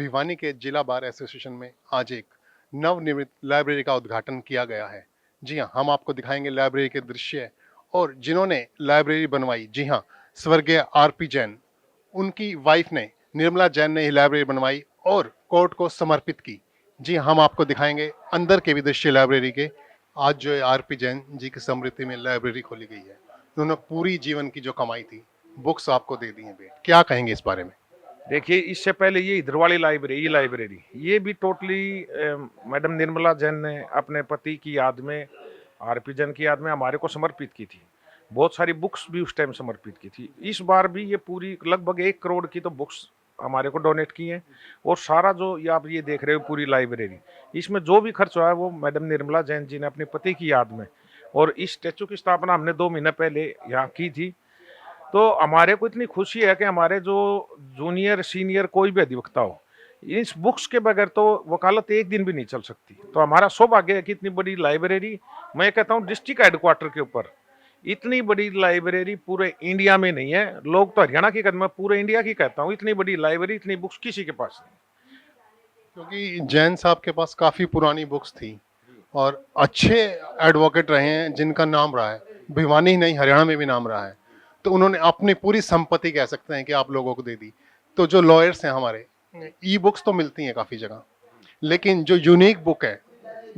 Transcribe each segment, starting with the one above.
भिवानी के जिला bar association में आज एक नवनिर्मित लाइब्रेरी का उद्घाटन किया गया है। जी हाँ, हम आपको दिखाएंगे लाइब्रेरी के दृश्य और जिन्होंने लाइब्रेरी बनवाई। जी हाँ, स्वर्गीय आरपी जैन, उनकी वाइफ ने निर्मला जैन ने ही लाइब्रेरी बनवाई और कोर्ट को समर्पित की। जी हाँ, हम आपको दिखाएंगे अंदर के भी दृश्य लाइब्रेरी के। आज जो है आरपी जैन जी की स्मृति में लाइब्रेरी खोली गई है। उन्होंने पूरी जीवन की जो कमाई थी, बुक्स आपको दे दी हैं बेट। क्या कहेंगे इस बारे में? देखिए, इससे पहले ये इधर वाली लाइब्रेरी ये भी टोटली मैडम निर्मला जैन ने अपने पति की याद में, आरपी जैन की याद में हमारे को समर्पित की थी। बहुत सारी बुक्स भी उस टाइम समर्पित की थी। इस बार भी ये पूरी लगभग 1 करोड़ की तो बुक्स हमारे को डोनेट की हैं। और सारा जो ये आप ये देख रहे हो पूरी लाइब्रेरी, इसमें जो भी खर्च हुआ है वो मैडम निर्मला जैन जी ने अपने पति की याद में। और इस स्टैचू की स्थापना हमने 2 महीने पहले यहाँ की थी। तो हमारे को इतनी खुशी है कि हमारे जो जूनियर सीनियर कोई भी अधिवक्ता हो, इस बुक्स के बगैर तो वकालत एक दिन भी नहीं चल सकती। तो हमारा सौभाग्य है कि इतनी बड़ी लाइब्रेरी, मैं कहता हूँ डिस्ट्रिक्ट हेडक्वार्टर के ऊपर इतनी बड़ी लाइब्रेरी पूरे इंडिया में नहीं है। लोग तो हरियाणा की कहते, मैं पूरे इंडिया की कहता हूँ, इतनी बड़ी लाइब्रेरी इतनी बुक्स किसी के पास नहीं। क्योंकि जैन साहब के पास काफी पुरानी बुक्स थी और अच्छे एडवोकेट रहे हैं जिनका नाम रहा है, भिवानी ही नहीं हरियाणा में भी नाम रहा है। तो उन्होंने अपनी पूरी संपत्ति कह सकते हैं कि आप लोगों को दे दी। तो जो लॉयर्स हैं हमारे, ई बुक्स तो मिलती हैं काफ़ी जगह, लेकिन जो यूनिक बुक है,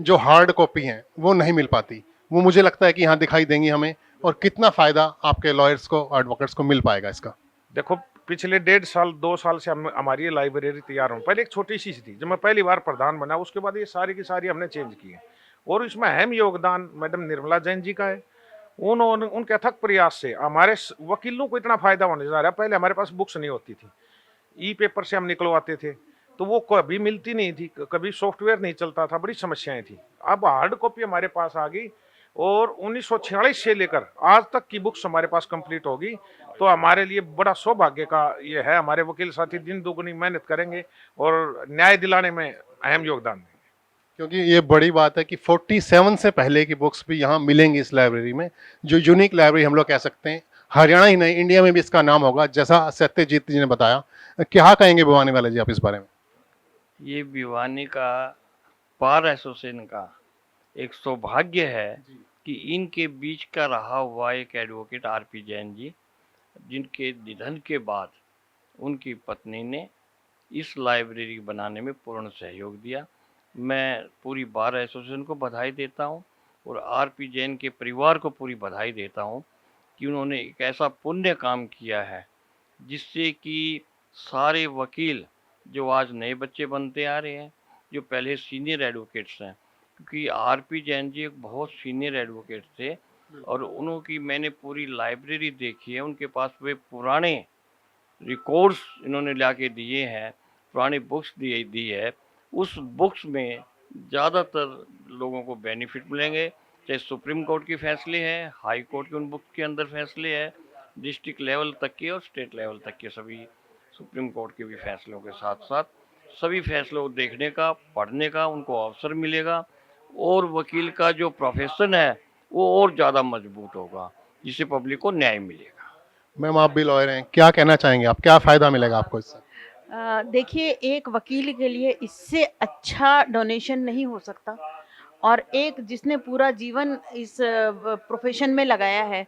जो हार्ड कॉपी है, वो नहीं मिल पाती। वो मुझे लगता है कि यहाँ दिखाई देंगी हमें। और कितना फ़ायदा आपके लॉयर्स को, एडवोकेट्स को मिल पाएगा इसका? देखो, पिछले 1.5 साल 2 साल से हम हमारी ये लाइब्रेरी तैयार हो। पहले एक छोटी सी थी, जब मैं पहली बार प्रधान बना, उसके बाद ये सारी की सारी हमने चेंज की है। और इसमें अहम योगदान मैडम निर्मला जैन जी का है। उन्होंने उनके अथक प्रयास से हमारे वकीलों को इतना फायदा होने जा रहा है। पहले हमारे पास बुक्स नहीं होती थी, ई पेपर से हम निकलवाते थे, तो वो कभी मिलती नहीं थी, कभी सॉफ्टवेयर नहीं चलता था, बड़ी समस्याएं थी। अब हार्ड कॉपी हमारे पास आ गई और 1946 से लेकर आज तक की बुक्स हमारे पास कंप्लीट होगी। तो हमारे लिए बड़ा सौभाग्य का ये है। हमारे वकील साथी दिन दोगुनी मेहनत करेंगे और न्याय दिलाने में अहम योगदान देंगे। क्योंकि ये बड़ी बात है कि 47 से पहले की बुक्स भी यहाँ मिलेंगी इस लाइब्रेरी में, जो यूनिक लाइब्रेरी हम लोग कह सकते हैं। हरियाणा ही नहीं, इंडिया में भी इसका नाम होगा, जैसा सत्यजीत जी ने बताया। क्या कहेंगे भिवानी वाले जी आप इस बारे में? ये भिवानी का बार एसोसिएशन का एक सौभाग्य है कि इनके बीच का रहा हुआ एक एडवोकेट आरपी जैन जी, जिनके निधन के बाद उनकी पत्नी ने इस लाइब्रेरी बनाने में पूर्ण सहयोग दिया। मैं पूरी बार एसोसिएशन को बधाई देता हूं और आरपी जैन के परिवार को पूरी बधाई देता हूं कि उन्होंने एक ऐसा पुण्य काम किया है जिससे कि सारे वकील जो आज नए बच्चे बनते आ रहे हैं, जो पहले सीनियर एडवोकेट्स हैं, क्योंकि आरपी जैन जी एक बहुत सीनियर एडवोकेट थे और उनकी मैंने पूरी लाइब्रेरी देखी है। उनके पास वे पुराने रिकॉर्ड्स इन्होंने ला के दिए हैं, पुरानी बुक्स दी है। उस बुक्स में ज़्यादातर लोगों को बेनिफिट मिलेंगे, चाहे सुप्रीम कोर्ट के फैसले हैं, हाई कोर्ट के उन बुक्स के अंदर फैसले हैं, डिस्ट्रिक्ट लेवल तक के और स्टेट लेवल तक के सभी सुप्रीम कोर्ट के भी फैसलों के साथ साथ सभी फैसलों को देखने का, पढ़ने का उनको अवसर मिलेगा और वकील का जो प्रोफेशन है वो और ज़्यादा मजबूत होगा, जिससे पब्लिक को न्याय मिलेगा। मैम, आप भी लॉयर हैं, क्या कहना चाहेंगे आप? क्या फ़ायदा मिलेगा आपको इससे? देखिए, एक वकील के लिए इससे अच्छा डोनेशन नहीं हो सकता। और एक जिसने पूरा जीवन इस प्रोफेशन में लगाया है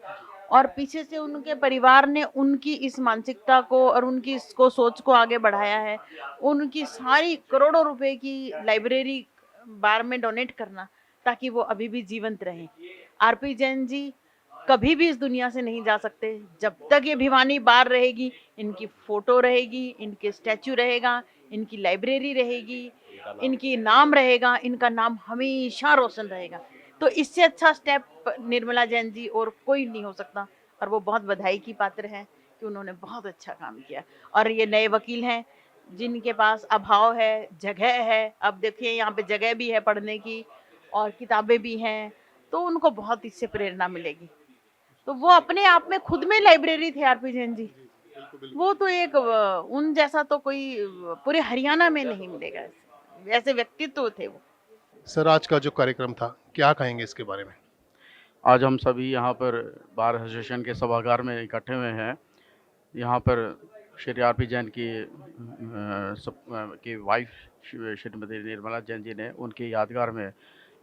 और पीछे से उनके परिवार ने उनकी इस मानसिकता को और उनकी इसको सोच को आगे बढ़ाया है, उनकी सारी करोड़ों रुपए की लाइब्रेरी बार में डोनेट करना ताकि वो अभी भी जीवंत रहें। आरपी जैन जी कभी भी इस दुनिया से नहीं जा सकते। जब तक ये भिवानी बार रहेगी, इनकी फोटो रहेगी, इनके स्टैचू रहेगा, इनकी लाइब्रेरी रहेगी, इनकी नाम रहेगा, इनका नाम हमेशा रोशन रहेगा। तो इससे अच्छा स्टेप निर्मला जैन जी और कोई नहीं हो सकता। और वो बहुत बधाई की पात्र है कि उन्होंने बहुत अच्छा काम किया। और ये नए वकील हैं जिनके पास अभाव है, जगह है। अब देखिए, यहाँ पे जगह भी है पढ़ने की और किताबें भी हैं, तो उनको बहुत इससे प्रेरणा मिलेगी। तो वो अपने आप में खुद में लाइब्रेरी थे आरपी जैन जी। वो तो एक उन जैसा तो कोई पूरे हरियाणा में नहीं मिलेगा। ऐसे व्यक्तित्व थे वो। सर, आज का जो कार्यक्रम था, क्या कहेंगे इसके बारे में? आज हम सभी यहाँ पर बार एसोसिएशन के सभागार में इकट्ठे हुए हैं। यहाँ पर श्री आरपी जैन की वाइफ श्रीमती निर्मला जैन जी ने उनकी यादगार में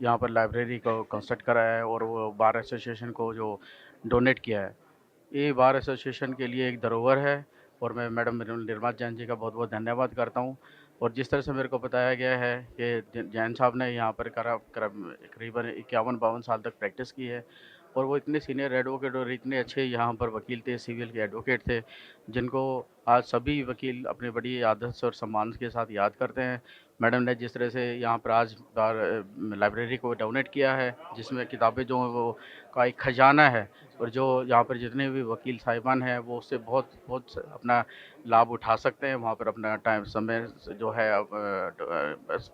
यहाँ पर लाइब्रेरी को कंस्ट्रक्ट करा है और वो बार एसोसिएशन को जो डोनेट किया है। ये बार एसोसिएशन के लिए एक धरोहर है और मैं मैडम निर्मला जैन जी का बहुत बहुत धन्यवाद करता हूँ। और जिस तरह से मेरे को बताया गया है कि जैन साहब ने यहाँ पर करीबन 51-52 साल तक प्रैक्टिस की है और वो इतने सीनियर एडवोकेट और इतने अच्छे यहाँ पर वकील थे, सिविल के एडवोकेट थे, जिनको आज सभी वकील अपने बड़ी आदत से और सम्मान के साथ याद करते हैं। मैडम ने जिस तरह से यहाँ पर आज लाइब्रेरी को डोनेट किया है, जिसमें किताबें जो वो का एक खजाना है और जो यहाँ पर जितने भी वकील साहिबान हैं वो उससे बहुत बहुत अपना लाभ उठा सकते हैं, वहाँ पर अपना टाइम समय जो है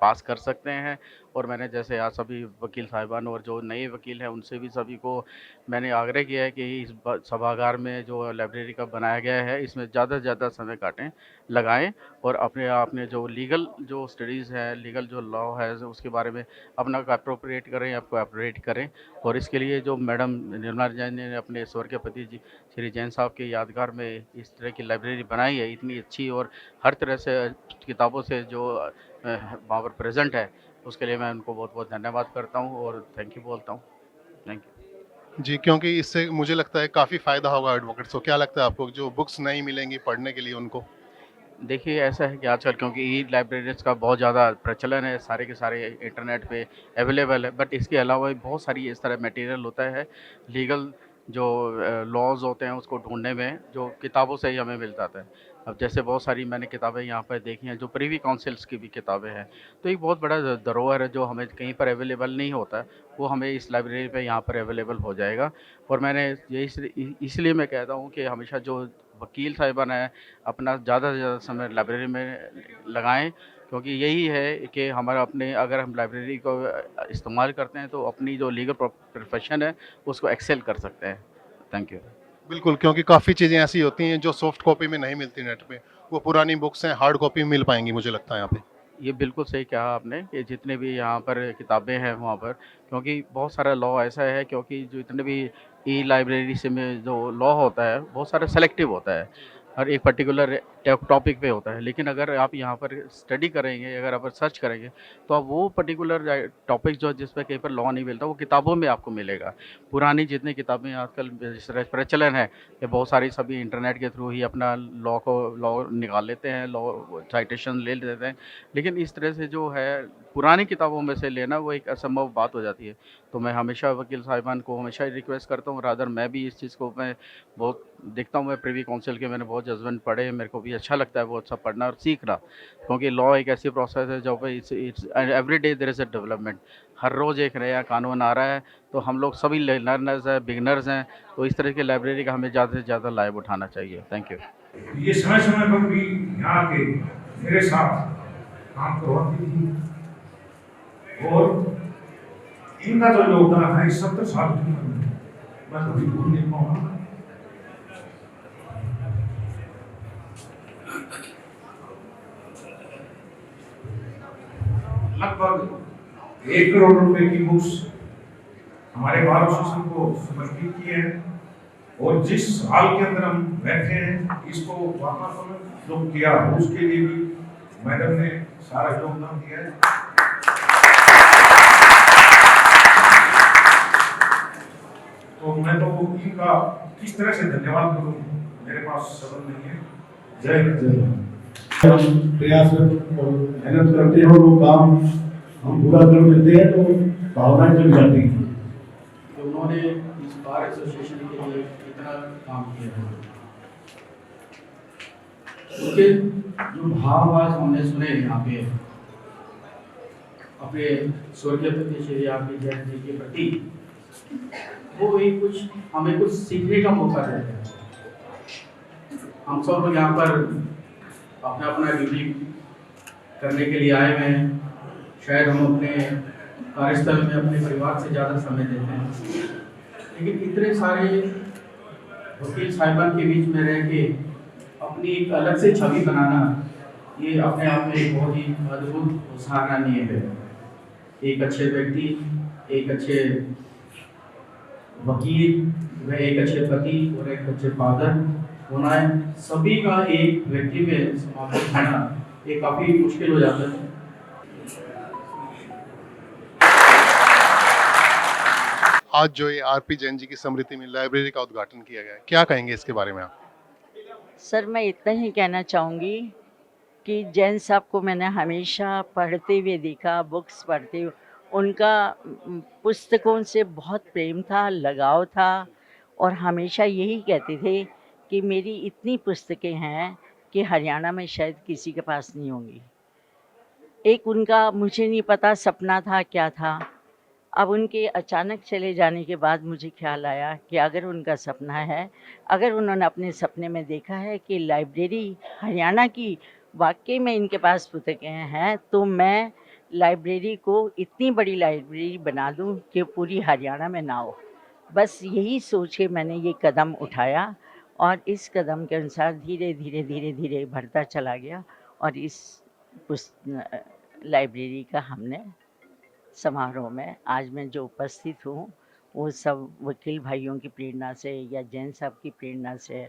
पास कर सकते हैं। और मैंने जैसे आज सभी वकील साहिबान और जो नए वकील हैं उनसे भी सभी को मैंने आग्रह किया है कि इस सभागार में जो लाइब्रेरी का बनाया गया है इसमें ज़्यादा से ज़्यादा समय काटें लगाएं और अपने जो लीगल जो स्टडीज़ है, लीगल जो लॉ है उसके बारे में अपना अप्रोप्रिएट करें, आपको अप्रोप्रिएट करें। और इसके लिए जो मैडम निर्मला जैन ने अपने स्वर्गीय पति जी श्री जैन साहब के यादगार में इस तरह की लाइब्रेरी बनाई है, इतनी अच्छी और हर तरह से किताबों से जो वहाँ पर प्रेजेंट है, उसके लिए मैं उनको बहुत बहुत धन्यवाद करता हूँ और थैंक यू बोलता हूँ। थैंक यू जी, क्योंकि इससे मुझे लगता है काफ़ी फ़ायदा होगा एडवोकेट्स को। क्या लगता है आपको, जो बुक्स नहीं मिलेंगी पढ़ने के लिए उनको? देखिए, ऐसा है कि आजकल क्योंकि ई लाइब्रेरीज़ का बहुत ज़्यादा प्रचलन है, सारे के सारे इंटरनेट पे अवेलेबल है, बट इसके अलावा भी बहुत सारी इस तरह मटेरियल होता है, लीगल जो लॉज़ होते हैं उसको ढूँढने में जो किताबों से ही हमें मिल जाता है। अब जैसे बहुत सारी मैंने किताबें यहाँ पर देखी हैं जो प्रिवी काउंसिल्स की भी किताबें हैं, तो एक बहुत बड़ा धरोहर है जो हमें कहीं पर अवेलेबल नहीं होता, वो हमें इस लाइब्रेरी पे यहाँ पर अवेलेबल हो जाएगा। और मैंने ये इसलिए मैं कहता हूँ कि हमेशा जो वकील साहिबान हैं अपना ज़्यादा से ज़्यादा समय लाइब्रेरी में लगाएं, क्योंकि यही है कि हमारा अपने अगर हम लाइब्रेरी को इस्तेमाल करते हैं तो अपनी जो लीगल प्रोफेशन है उसको एक्सेल कर सकते हैं। Thank you. बिल्कुल, क्योंकि काफ़ी चीज़ें ऐसी होती हैं जो सॉफ्ट कॉपी में नहीं मिलती नेट पे। वो पुरानी बुक्स हैं, हार्ड कॉपी में मिल पाएँगी मुझे लगता है यहाँ पे। ये बिल्कुल सही कहा आपने कि जितने भी यहाँ पर किताबें हैं वहाँ पर, क्योंकि बहुत सारा लॉ ऐसा है, क्योंकि जो इतने भी ई लाइब्रेरी से में जो लॉ होता है बहुत सारा सेलेक्टिव होता है, हर एक पर्टिकुलर टॉपिक पे होता है। लेकिन अगर आप यहाँ पर स्टडी करेंगे, अगर आप सर्च करेंगे तो आप वो पर्टिकुलर टॉपिक जो जिस पे कहीं पर लॉ नहीं मिलता वो किताबों में आपको मिलेगा। पुरानी जितनी किताबें आजकल जिस तरह प्रचलन है कि बहुत सारी सभी इंटरनेट के थ्रू ही अपना लॉ निकाल लेते हैं, लॉ साइटेशन ले लेते हैं, लेकिन इस तरह से जो है पुरानी किताबों में से लेना वो एक असंभव बात हो जाती है। तो मैं हमेशा वकील साहिबान को हमेशा रिक्वेस्ट करता हूँ, रादर मैं भी इस चीज़ को मैं बहुत देखता हूँ। मैं प्रिवी काउंसिल के मैंने बहुत जजमेंट पढ़े हैं, मेरे को भी अच्छा लगता है वो अच्छा पढ़ना और सीखना, क्योंकि लॉ एक ऐसी प्रोसेस है जो पे it's every day there is a development. हर रोज़ एक नया कानून आ रहा है, तो हम लोग सभी लर्नर्स हैं, बिगनर्स हैं, तो इस तरह की लाइब्रेरी का हमें ज़्यादा से ज़्यादा लाभ उठाना चाहिए। Thank you. ये समय समय पर भी यहाँ के मेरे साथ काम करवाती थी और इनका जो योगदान है 70 साल की उम्र में मैं कभी भूल नहीं पाऊंगा। लगभग 1 करोड़ रुपए की बुक्स हमारे बार एसोसिएशन को समर्पित की है और जिस हाल के अंदर हम बैठे हैं इसको वापस जो किया उसके लिए भी मैडम ने सारा योगदान दिया है। तो मैं तो इनका किस तरह से धन्यवाद करूं, मेरे पास शब्द नहीं है। जय हिंद, जय भारत। हम प्रयास और मेहनत करते हैं और वो काम हम पूरा कर देते हैं तो भावनाएं जग जाती हैं। तो उन्होंने इस बार एसोसिएशन के लिए कितना काम किया है, उनके जो भाव आज हमने सुने यहाँ पे अपने स्वर्गीय पति श्री आरपी जैन जी के प्रति, वो एक कुछ हमें कुछ सीखने का मौका देता है। हम सब लोग यहाँ पर अपना अपना ड्यूटी करने के लिए आए हुए हैं, शायद हम अपने कार्यस्थल में अपने परिवार से ज़्यादा समय देते हैं, लेकिन इतने सारे वकील साहिबान के बीच में रह के अपनी एक अलग से छवि बनाना, ये अपने आप में एक बहुत ही अद्भुत सराहनीय है। एक अच्छे व्यक्ति, एक अच्छे वकील, वह एक अच्छे पति और एक अच्छे फादर, होना है, सभी का एक व्यक्ति में समावेश होना ये काफ़ी मुश्किल हो जाता है। आज जो ये आरपी जैन जी की स्मृति में लाइब्रेरी का उद्घाटन किया गया है, क्या कहेंगे इसके बारे में आप? सर मैं इतना ही कहना चाहूँगी कि जैन साहब को मैंने हमेशा पढ़ते हुए देखा, बुक्स पढ़ते हुए। उनका पुस्तकों से बहुत प्रेम था, लगाव था और हमेशा यही कहते थे कि मेरी इतनी पुस्तकें हैं कि हरियाणा में शायद किसी के पास नहीं होंगी। एक उनका मुझे नहीं पता सपना था क्या था। अब उनके अचानक चले जाने के बाद मुझे ख्याल आया कि अगर उनका सपना है, अगर उन्होंने अपने सपने में देखा है कि लाइब्रेरी हरियाणा की वाक़ई में इनके पास पुस्तकें हैं, तो मैं लाइब्रेरी को इतनी बड़ी लाइब्रेरी बना दूं कि पूरी हरियाणा में ना हो। बस यही सोच के मैंने ये कदम उठाया और इस कदम के अनुसार धीरे-धीरे बढ़ता चला गया और इस लाइब्रेरी का हमने समारोह में आज मैं जो उपस्थित हूँ वो सब वकील भाइयों की प्रेरणा से या जैन साहब की प्रेरणा से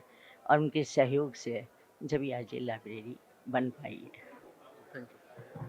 और उनके सहयोग से जब ये आज ये लाइब्रेरी बन पाई है। Thank you.